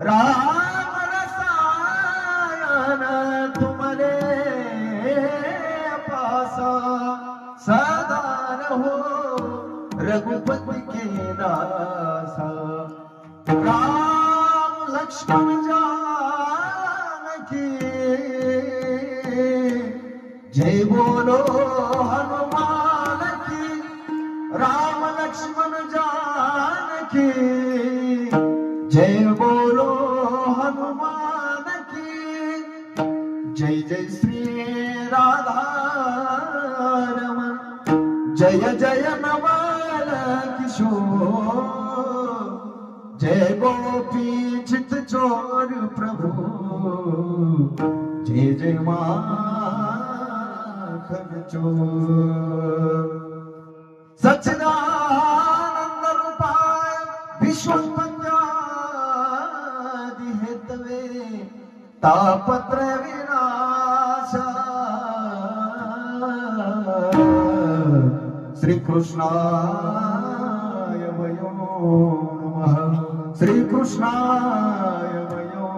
राम रसायन तुमरे पासा सदा रहो रघुपति के दासा। राम लक्ष्मण जानकी जय बोलो हनुमान की। राम लक्ष्मण जानकी जय बोलो हनुमान की। जय जय श्री राधा रमण जय जय नवल किशोर। जय गोपी चित चोर प्रभु जय जय माखन चोर। सच्चिदानंद रूपाय विश्वोत्पत्त्यादि हेतवे तापत्र विनाशाय श्री कृष्णाय वयो नमः। श्री कृष्णाय वयो